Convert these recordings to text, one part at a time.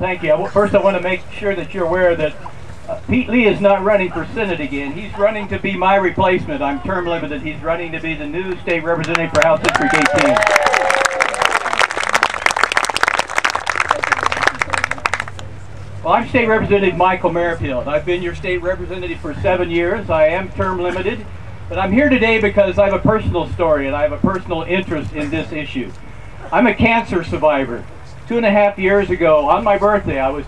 thank you. First, I want to make sure that you're aware that Pete Lee is not running for Senate again. He's running to be my replacement. I'm term limited. He's running to be the new state representative for House District 18. Well, I'm State Representative Michael Merrifield. I've been your state representative for 7 years. I am term limited, but I'm here today because I have a personal story and I have a personal interest in this issue. I'm a cancer survivor. 2.5 years ago, on my birthday, I was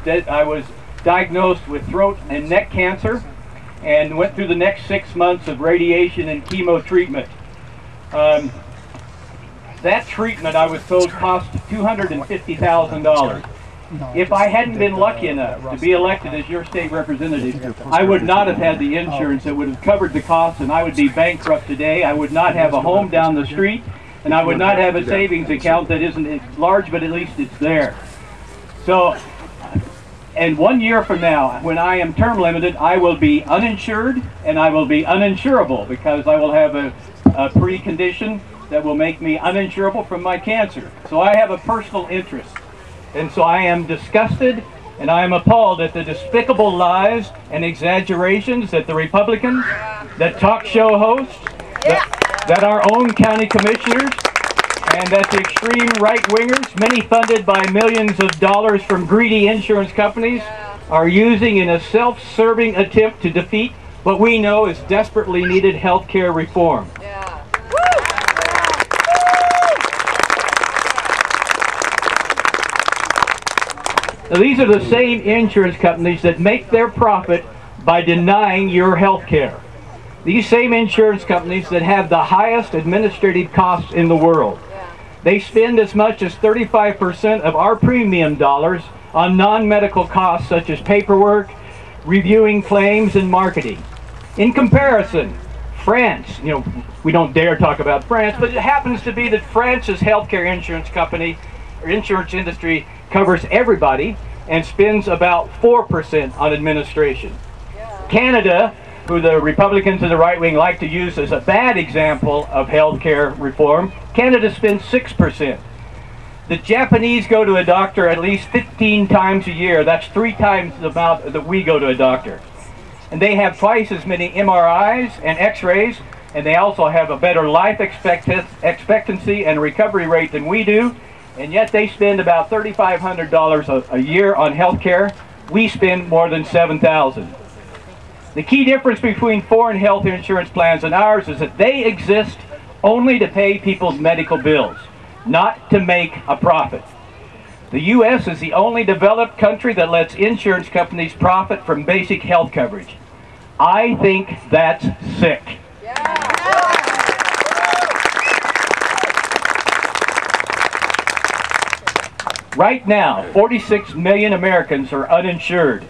diagnosed with throat and neck cancer and went through the next 6 months of radiation and chemo treatment. That treatment, I was told, cost $250,000. If I hadn't been lucky enough to be elected as your state representative, I would not have had the insurance that would have covered the costs, and I would be bankrupt today. I would not have a home down the street, and I would not have a savings account that isn't large, but at least it's there. So, and 1 year from now, when I am term limited, I will be uninsured and I will be uninsurable because I will have a precondition that will make me uninsurable from my cancer. So I have a personal interest. And so I am disgusted and I am appalled at the despicable lies and exaggerations that the Republicans, that talk show hosts, that our own county commissioners, and that the extreme right-wingers, many funded by millions of dollars from greedy insurance companies, are using in a self-serving attempt to defeat what we know is desperately needed health care reform. Now, these are the same insurance companies that make their profit by denying your health care. These same insurance companies that have the highest administrative costs in the world. They spend as much as 35% of our premium dollars on non-medical costs such as paperwork, reviewing claims, and marketing. In comparison, France, we don't dare talk about France, but it happens to be that France's healthcare insurance company, or insurance industry, covers everybody and spends about 4% on administration. Canada, who the Republicans and the right wing like to use as a bad example of health care reform, Canada spends 6%. The Japanese go to a doctor at least 15 times a year. That's 3 times the amount that we go to a doctor. And they have twice as many MRIs and x-rays, and they also have a better life expectancy and recovery rate than we do. And yet they spend about $3,500 a year on health care. We spend more than $7,000. The key difference between foreign health insurance plans and ours is that they exist only to pay people's medical bills, not to make a profit. The U.S. is the only developed country that lets insurance companies profit from basic health coverage. I think that's sick. Right now, 46 million Americans are uninsured.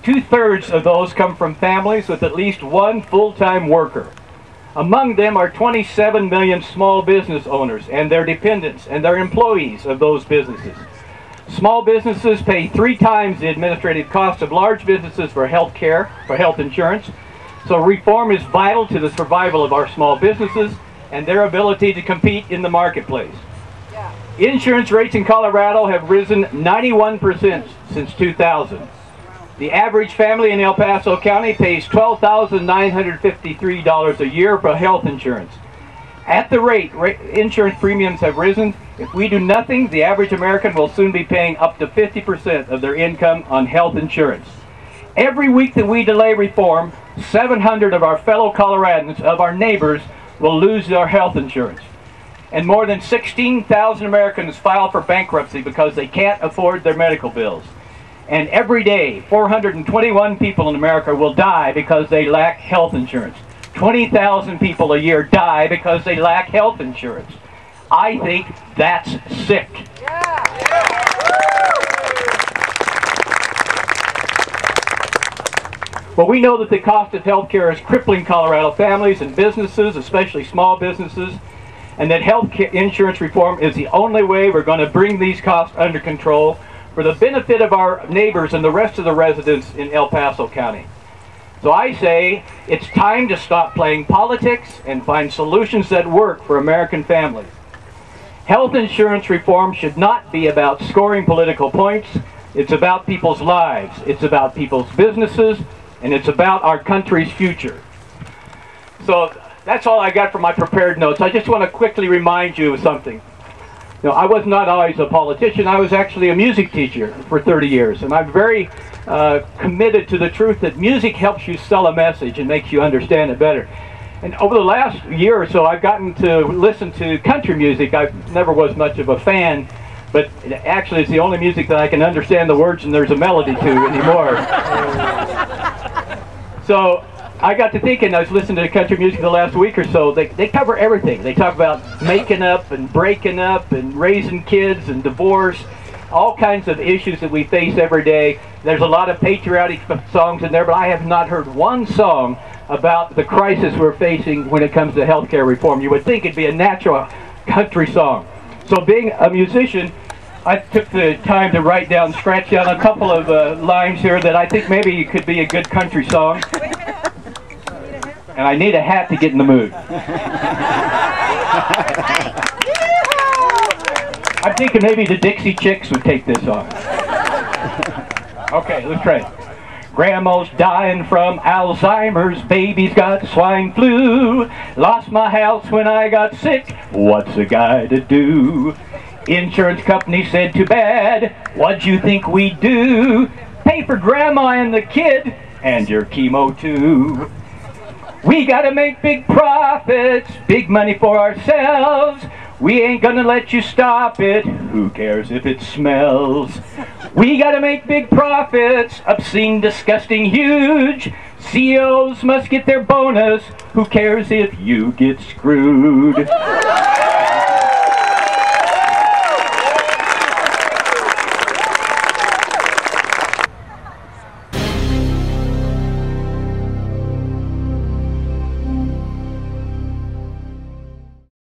2/3 of those come from families with at least one full-time worker. Among them are 27 million small business owners and their dependents and their employees of those businesses. Small businesses pay 3 times the administrative cost of large businesses for health care, for health insurance. So reform is vital to the survival of our small businesses and their ability to compete in the marketplace. Insurance rates in Colorado have risen 91% since 2000. The average family in El Paso County pays $12,953 a year for health insurance. At the rate insurance premiums have risen, if we do nothing, the average American will soon be paying up to 50% of their income on health insurance. Every week that we delay reform, 700 of our fellow Coloradans, of our neighbors, will lose their health insurance. And more than 16,000 Americans file for bankruptcy because they can't afford their medical bills. And every day, 421 people in America will die because they lack health insurance. 20,000 people a year die because they lack health insurance. I think that's sick. Well, we know that the cost of health care is crippling Colorado families and businesses, especially small businesses, and that health insurance reform is the only way we're going to bring these costs under control for the benefit of our neighbors and the rest of the residents in El Paso County. So I say it's time to stop playing politics and find solutions that work for American families. Health insurance reform should not be about scoring political points, It's about people's lives. It's about people's businesses. And it's about our country's future. So that's all I got for my prepared notes. I just want to quickly remind you of something. You know, I was not always a politician. I was actually a music teacher for 30 years. And I'm very committed to the truth that music helps you sell a message and makes you understand it better. And over the last year or so, I've gotten to listen to country music. I never was much of a fan, but actually it's the only music that I can understand the words and there's a melody to anymore. So I got to thinking, I was listening to country music the last week or so, they cover everything. They talk about making up and breaking up and raising kids and divorce, all kinds of issues that we face every day. There's a lot of patriotic songs in there, but I have not heard one song about the crisis we're facing when it comes to healthcare reform. You would think it'd be a natural country song. So being a musician, I took the time to write down, scratch down a couple of lines here that I think maybe could be a good country song. And I need a hat to get in the mood. I'm thinking maybe the Dixie Chicks would take this song. Okay, let's try it. Grandma's dying from Alzheimer's, baby's got swine flu. Lost my house when I got sick, what's a guy to do? Insurance company said, too bad, what'd you think we'd do? Pay for grandma and the kid, and your chemo too. We gotta make big profits, big money for ourselves. We ain't gonna let you stop it, who cares if it smells? We gotta make big profits, obscene, disgusting, huge. CEOs must get their bonus, who cares if you get screwed?